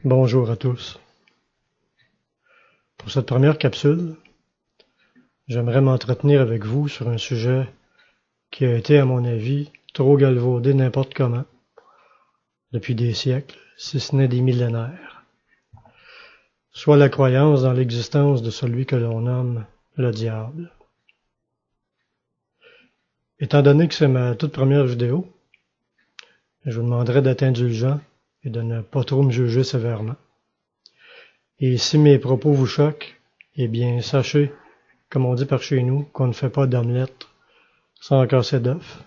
Bonjour à tous. Pour cette première capsule, j'aimerais m'entretenir avec vous sur un sujet qui a été, à mon avis, trop galvaudé n'importe comment, depuis des siècles, si ce n'est des millénaires, soit la croyance dans l'existence de celui que l'on nomme le diable. Étant donné que c'est ma toute première vidéo, je vous demanderai d'être indulgent et de ne pas trop me juger sévèrement. Et si mes propos vous choquent, eh bien, sachez, comme on dit par chez nous, qu'on ne fait pas d'omelette sans casser d'œuf.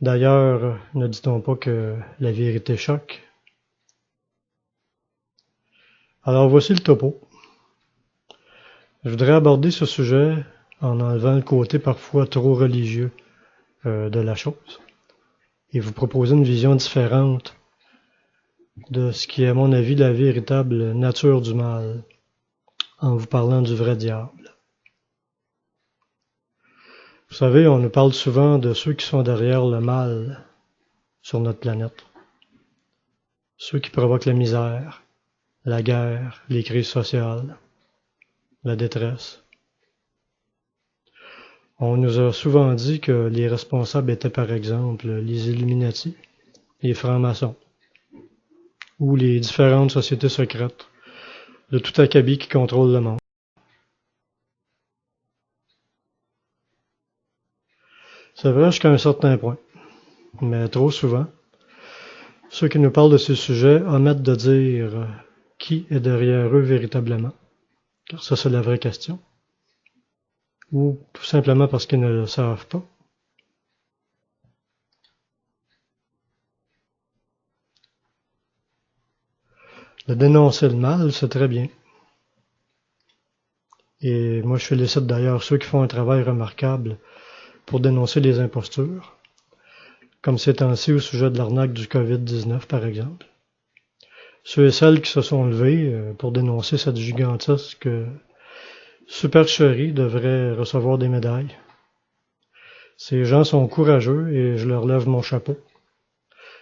D'ailleurs, ne dit-on pas que la vérité choque? Alors voici le topo. Je voudrais aborder ce sujet en enlevant le côté parfois trop religieux de la chose et vous proposer une vision différente de ce qui est, à mon avis, la véritable nature du mal, en vous parlant du vrai diable. Vous savez, on nous parle souvent de ceux qui sont derrière le mal sur notre planète. Ceux qui provoquent la misère, la guerre, les crises sociales, la détresse. On nous a souvent dit que les responsables étaient par exemple les Illuminati, les francs-maçons, ou les différentes sociétés secrètes de tout acabit qui contrôle le monde. C'est vrai jusqu'à un certain point, mais trop souvent, ceux qui nous parlent de ces sujets omettent de dire qui est derrière eux véritablement, car ça c'est la vraie question, ou tout simplement parce qu'ils ne le savent pas. De dénoncer le mal, c'est très bien. Et moi je félicite d'ailleurs ceux qui font un travail remarquable pour dénoncer les impostures, comme ces temps-ci au sujet de l'arnaque du Covid-19 par exemple. Ceux et celles qui se sont levés pour dénoncer cette gigantesque supercherie devraient recevoir des médailles. Ces gens sont courageux et je leur lève mon chapeau.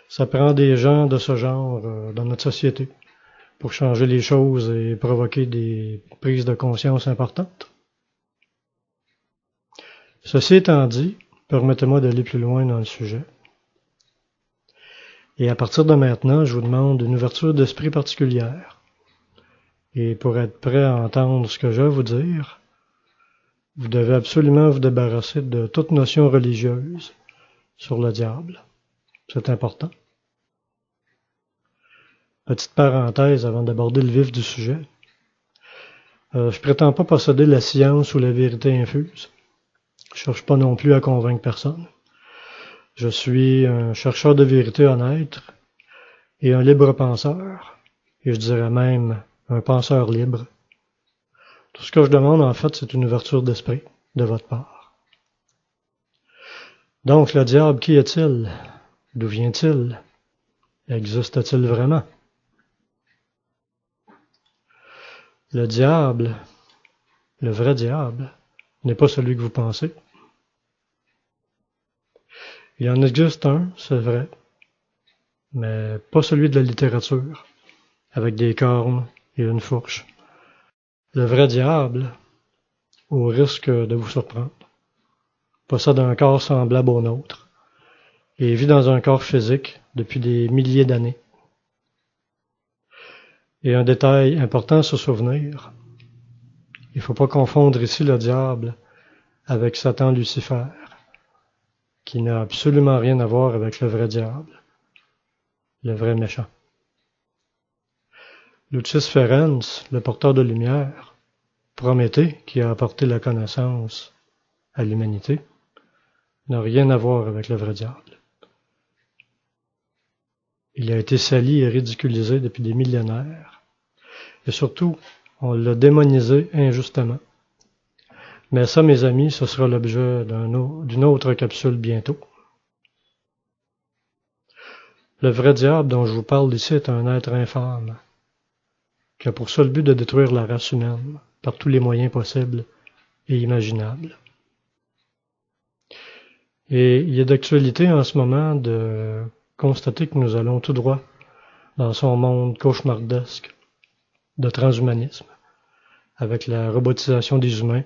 Ça prend des gens de ce genre dans notre société pour changer les choses et provoquer des prises de conscience importantes. Ceci étant dit, permettez-moi d'aller plus loin dans le sujet. Et à partir de maintenant, je vous demande une ouverture d'esprit particulière. Et pour être prêt à entendre ce que j'ai à vous dire, vous devez absolument vous débarrasser de toute notion religieuse sur le diable. C'est important. Petite parenthèse avant d'aborder le vif du sujet. Je prétends pas posséder la science ou la vérité infuse. Je cherche pas non plus à convaincre personne. Je suis un chercheur de vérité honnête et un libre penseur. Et je dirais même un penseur libre. Tout ce que je demande, en fait, c'est une ouverture d'esprit de votre part. Donc, le diable, qui est-il? D'où vient-il? Existe-t-il vraiment? Le diable, le vrai diable, n'est pas celui que vous pensez. Il en existe un, c'est vrai, mais pas celui de la littérature, avec des cornes et une fourche. Le vrai diable, au risque de vous surprendre, possède un corps semblable au nôtre et vit dans un corps physique depuis des milliers d'années. Et un détail important à se souvenir, il ne faut pas confondre ici le diable avec Satan Lucifer, qui n'a absolument rien à voir avec le vrai diable, le vrai méchant. Lucis Ferenz, le porteur de lumière, Prométhée, qui a apporté la connaissance à l'humanité, n'a rien à voir avec le vrai diable. Il a été sali et ridiculisé depuis des millénaires. Et surtout, on l'a démonisé injustement. Mais ça, mes amis, ce sera l'objet d'une autre capsule bientôt. Le vrai diable dont je vous parle ici est un être infâme, qui a pour seul but de détruire la race humaine par tous les moyens possibles et imaginables. Et il est d'actualité en ce moment de constater que nous allons tout droit dans son monde cauchemardesque de transhumanisme, avec la robotisation des humains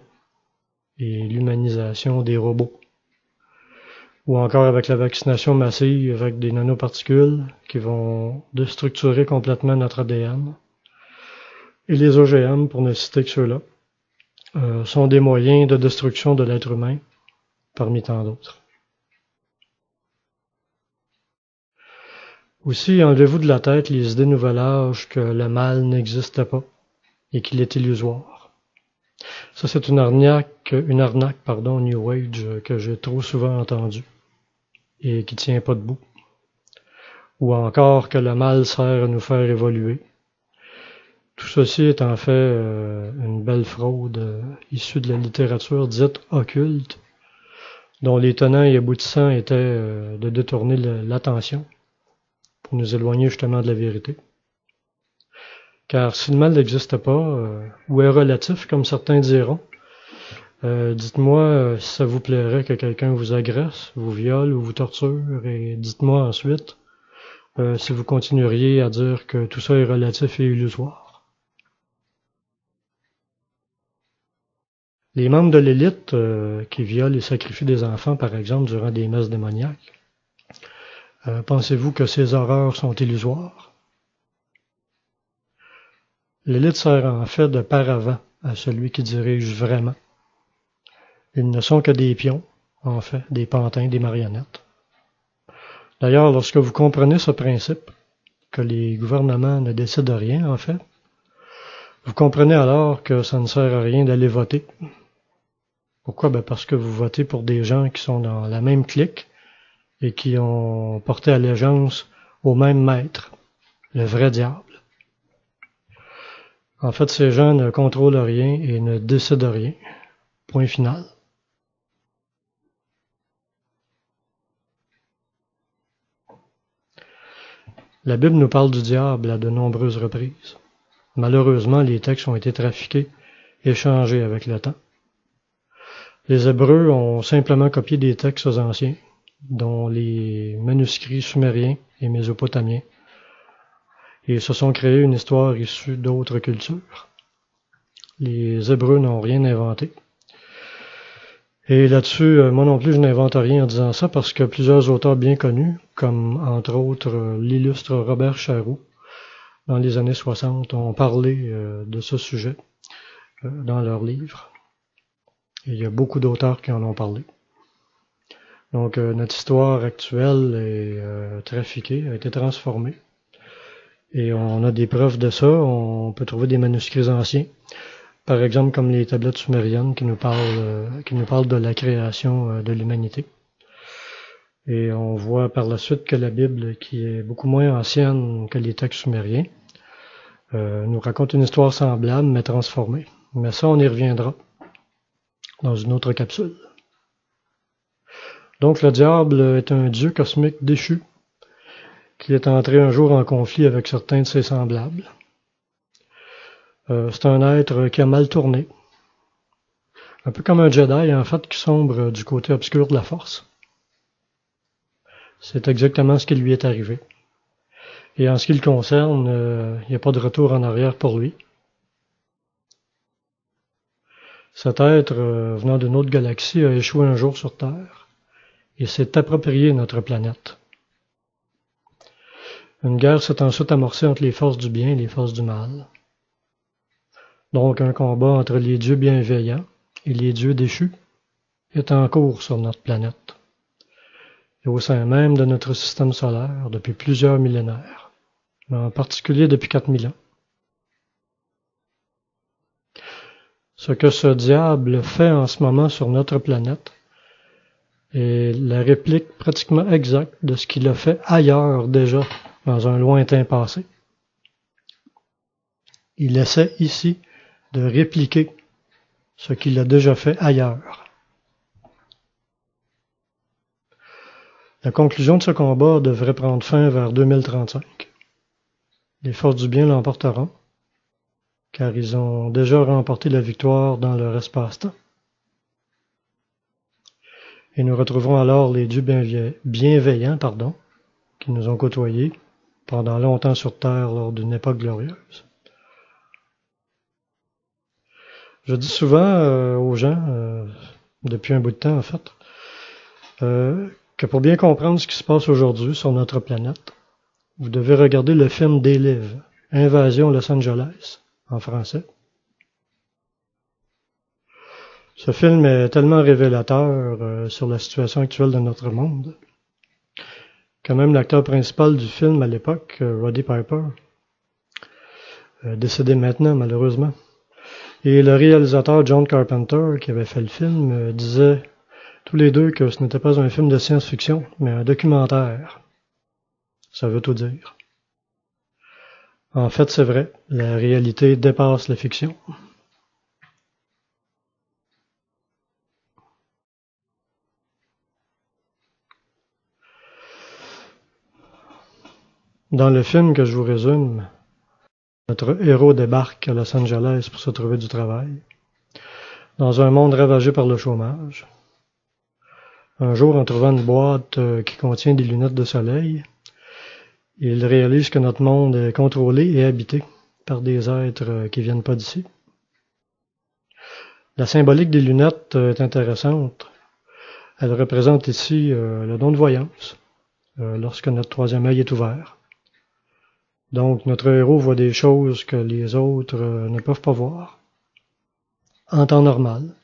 et l'humanisation des robots. Ou encore avec la vaccination massive avec des nanoparticules qui vont déstructurer complètement notre ADN. Et les OGM, pour ne citer que ceux-là, sont des moyens de destruction de l'être humain, parmi tant d'autres. Aussi, enlevez-vous de la tête les idées nouvel âge que le mal n'existe pas et qu'il est illusoire. Ça, c'est une arnaque, New Age que j'ai trop souvent entendue et qui tient pas debout. Ou encore que le mal sert à nous faire évoluer. Tout ceci est en fait une belle fraude issue de la littérature dite occulte, dont les tenants et aboutissants étaient de détourner l'attention pour nous éloigner justement de la vérité. Car si le mal n'existe pas, ou est relatif, comme certains diront, dites-moi si ça vous plairait que quelqu'un vous agresse, vous viole ou vous torture, et dites-moi ensuite si vous continueriez à dire que tout ça est relatif et illusoire. Les membres de l'élite qui violent et sacrifient des enfants, par exemple, durant des messes démoniaques, pensez-vous que ces horreurs sont illusoires? L'élite sert en fait de paravent à celui qui dirige vraiment. Ils ne sont que des pions, en fait, des pantins, des marionnettes. D'ailleurs, lorsque vous comprenez ce principe, que les gouvernements ne décident de rien, en fait, vous comprenez alors que ça ne sert à rien d'aller voter. Pourquoi? Parce que vous votez pour des gens qui sont dans la même clique et qui ont porté allégeance au même maître, le vrai diable. En fait, ces gens ne contrôlent rien et ne décident rien. Point final. La Bible nous parle du diable à de nombreuses reprises. Malheureusement, les textes ont été trafiqués et changés avec le temps. Les Hébreux ont simplement copié des textes anciens, dont les manuscrits sumériens et mésopotamiens, et se sont créés une histoire issue d'autres cultures. Les Hébreux n'ont rien inventé. Et là-dessus, moi non plus, je n'invente rien en disant ça, parce que plusieurs auteurs bien connus, comme entre autres l'illustre Robert Charroux, dans les années 60, ont parlé de ce sujet dans leurs livres. Et il y a beaucoup d'auteurs qui en ont parlé. Donc, notre histoire actuelle est trafiquée, a été transformée. Et on a des preuves de ça. On peut trouver des manuscrits anciens. Par exemple, comme les tablettes sumériennes qui nous parlent de la création de l'humanité. Et on voit par la suite que la Bible, qui est beaucoup moins ancienne que les textes sumériens, nous raconte une histoire semblable, mais transformée. Mais ça, on y reviendra dans une autre capsule. Donc, le diable est un dieu cosmique déchu, qui est entré un jour en conflit avec certains de ses semblables. C'est un être qui a mal tourné, un peu comme un Jedi, en fait, qui sombre du côté obscur de la Force. C'est exactement ce qui lui est arrivé. Et en ce qui le concerne, il n'y a pas de retour en arrière pour lui. Cet être, venant d'une autre galaxie, a échoué un jour sur Terre et s'est approprié notre planète. Une guerre s'est ensuite amorcée entre les forces du bien et les forces du mal. Donc un combat entre les dieux bienveillants et les dieux déchus est en cours sur notre planète, et au sein même de notre système solaire depuis plusieurs millénaires, mais en particulier depuis 4000 ans. Ce que ce diable fait en ce moment sur notre planète est la réplique pratiquement exacte de ce qu'il a fait ailleurs déjà, dans un lointain passé. Il essaie ici de répliquer ce qu'il a déjà fait ailleurs. La conclusion de ce combat devrait prendre fin vers 2035. Les forces du bien l'emporteront, car ils ont déjà remporté la victoire dans leur espace-temps. Et nous retrouverons alors les dieux bienveillants, qui nous ont côtoyés pendant longtemps sur Terre lors d'une époque glorieuse. Je dis souvent aux gens, depuis un bout de temps en fait, que pour bien comprendre ce qui se passe aujourd'hui sur notre planète, vous devez regarder le film They Live, Invasion Los Angeles, en français. Ce film est tellement révélateur sur la situation actuelle de notre monde, que même l'acteur principal du film à l'époque, Roddy Piper, décédé maintenant malheureusement, et le réalisateur John Carpenter, qui avait fait le film, disaient tous les deux que ce n'était pas un film de science-fiction, mais un documentaire. Ça veut tout dire. En fait, c'est vrai, la réalité dépasse la fiction. Dans le film que je vous résume, notre héros débarque à Los Angeles pour se trouver du travail, dans un monde ravagé par le chômage. Un jour, en trouvant une boîte qui contient des lunettes de soleil, il réalise que notre monde est contrôlé et habité par des êtres qui viennent pas d'ici. La symbolique des lunettes est intéressante. Elle représente ici le don de voyance, lorsque notre troisième œil est ouvert. Donc, notre héros voit des choses que les autres ne peuvent pas voir, en temps normal.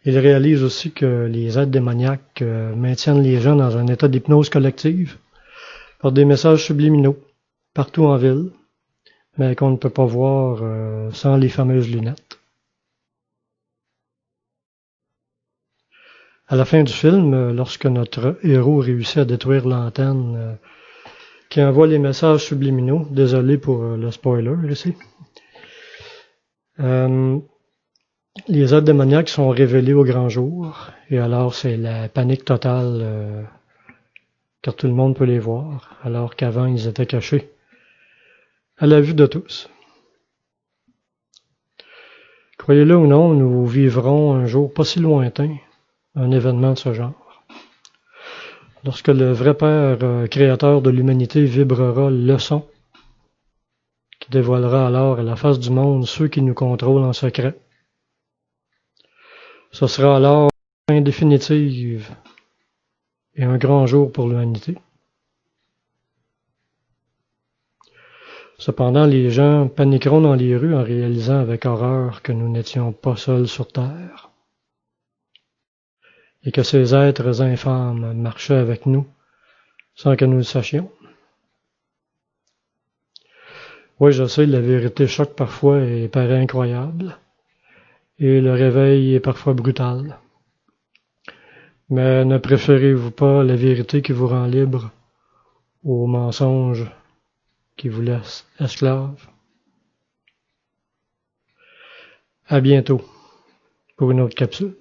Il réalise aussi que les êtres démoniaques maintiennent les gens dans un état d'hypnose collective par des messages subliminaux, partout en ville, mais qu'on ne peut pas voir sans les fameuses lunettes. À la fin du film, lorsque notre héros réussit à détruire l'antenne qui envoie les messages subliminaux, désolé pour le spoiler ici, les êtres démoniaques sont révélés au grand jour, et alors c'est la panique totale, car tout le monde peut les voir, alors qu'avant ils étaient cachés, à la vue de tous. Croyez-le ou non, nous vivrons un jour pas si lointain un événement de ce genre. Lorsque le vrai Père créateur de l'humanité vibrera le son, qui dévoilera alors à la face du monde ceux qui nous contrôlent en secret. Ce sera alors une fin définitive et un grand jour pour l'humanité. Cependant, les gens paniqueront dans les rues en réalisant avec horreur que nous n'étions pas seuls sur Terre et que ces êtres infâmes marchaient avec nous sans que nous le sachions. Oui, je sais, la vérité choque parfois et paraît incroyable, et le réveil est parfois brutal. Mais ne préférez-vous pas la vérité qui vous rend libre au mensonge qui vous laisse esclave? À bientôt pour une autre capsule.